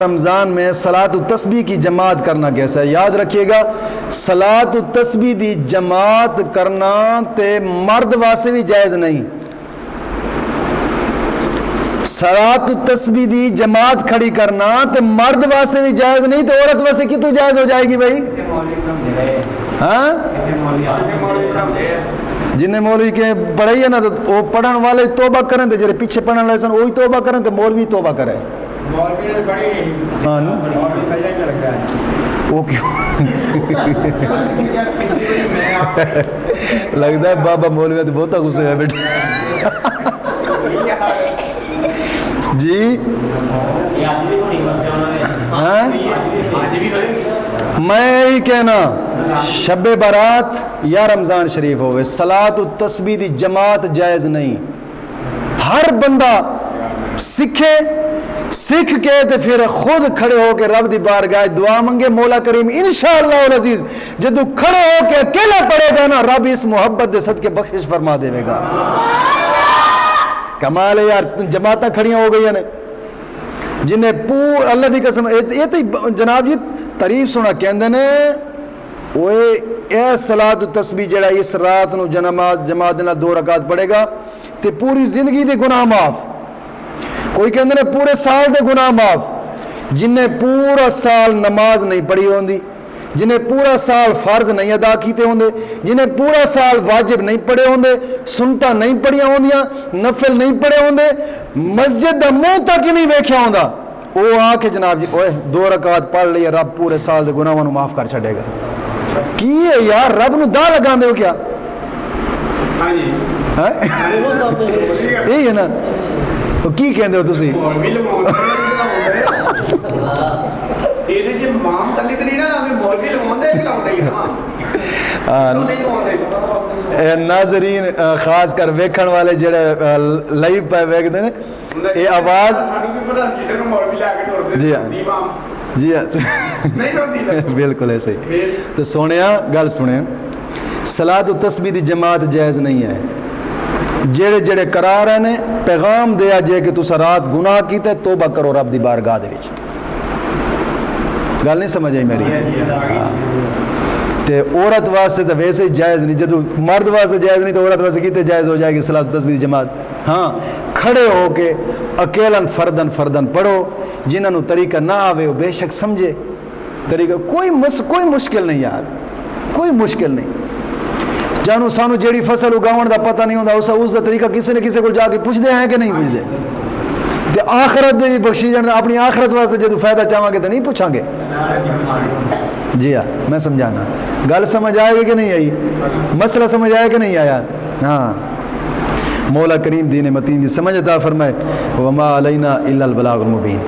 رمضان میں صلاۃ التسبیح کی جماعت کرنا کیسا ہے؟ یاد رکھیے گا، صلاۃ التسبیح دی جماعت کرنا تے مرد واسطے بھی جائز نہیں۔ صلاۃ التسبیح دی جماعت کھڑی کرنا تے مرد واسطے بھی جائز نہیں، تو عورت واسطے کتوں جائز ہو جائے گی بھائی؟ ہاں، جنہیں مولوی کے پڑھائی ہے نا، تو وہ پڑھن والے توبہ کریں، تو جڑے پیچھے پڑھن والے سن وہی توبہ کریں، تو مولوی توبہ کرے۔ ہاں وہ کیوں لگتا ہے بابا مولوی تو بہت غصے ہے بیٹے۔ جی ہاں، میں یہی کہنا، شب برات یا رمضان شریف ہوئے، صلاۃ التسبیح دی جماعت جائز نہیں۔ ہر بندہ سکھے، سکھ کے تے پھر خود کھڑے ہو کے رب دی بارگاہ دعا منگے، مولا کریم انشاءاللہ العزیز جدو کھڑے ہو کے اکیلا پڑے گا نا، رب اس محبت دے صدقے بخشش فرما دے گا۔ کمال ہے یار، جماعتیں کھڑیاں ہو گئی ہیں جنہیں پور اللہ دی قسم، یہ تو جناب جی تعریف سنا کہندے نے، وہ اے صلاۃ التسبیح جڑا اس رات نو جماعت دے نال 2 رکعت پڑھے گا تے پوری زندگی دے گناہ معاف۔ کوئی کہندے نے پورے سال دے گناہ معاف۔ جنہیں پورا سال نماز نہیں پڑھی ہوندی، جنہیں پورا سال فرض نہیں ادا کیتے ہوندے، جنہیں پورا سال واجب نہیں پڑھے ہوندے، سنتا نہیں پڑھیاں ہوندیاں، نفل نہیں پڑھے ہوندے، مسجد دا منہ تک ہی نہیں ویکھیا ہوندا، وہ آ کے جناب جی اوے 2 رکعت پڑھ لئی، رب پورے سال دے گناہاں نو معاف کر چھڈے گا۔ کی ہے یار، رب نو دا لگاندے ہو کیا؟ یہی ہے نا، تو کی کہندے ہو تسی؟ ناظرین خاص کر ویکھن والے جڑے لائیو پہ ویکھدے نے، یہ آواز جی ہاں جی ہاں بالکل ایسے ہی۔ تو سونیا گل سنیں، صلاۃ التسبیح دی جماعت جائز نہیں ہے۔ جڑے جڑے کرا رہے نے پیغام دیا جے کہ تسا رات گناہ کیتے، توبہ کرو رب دی بارگاہ دے وچ۔ گل نہیں سمجھ آئی میری؟ تے عورت واسطے تو ویسے ہی جائز نہیں، جدو مرد واسطے جائز نہیں تو عورت واسطے کیتے جائز ہو جائے گی صلاۃ التسبیح دی جماعت؟ ہاں، کھڑے ہو کے اکیلن فردن پڑھو، جنہاں نو طریقہ نہ آوے وہ بے شک سمجھے طریقہ، کوئی مشکل نہیں یار، کوئی مشکل نہیں۔ جانو سانو جیڑی فصل اگاون دا پتہ نہیں ہوندا، اس دا طریقہ کسی نے کسی کو جا کے پوچھدے ہیں کہ نہیں پوچھدے؟ تے آخرت دی بخشی جان، اپنی آخرت واسطے جدو فائدہ چاہواں گے تو نہیں پوچھاں گے؟ جی ہاں، میں سمجھانا، گل سمجھ آئے گی کہ نہیں آئی؟ مسئلہ سمجھ آیا کہ نہیں آیا؟ ہاں، مولا کریم دین متین دی سمجھ عطا فرمائے۔ وما علینا الا البلاغ المبین۔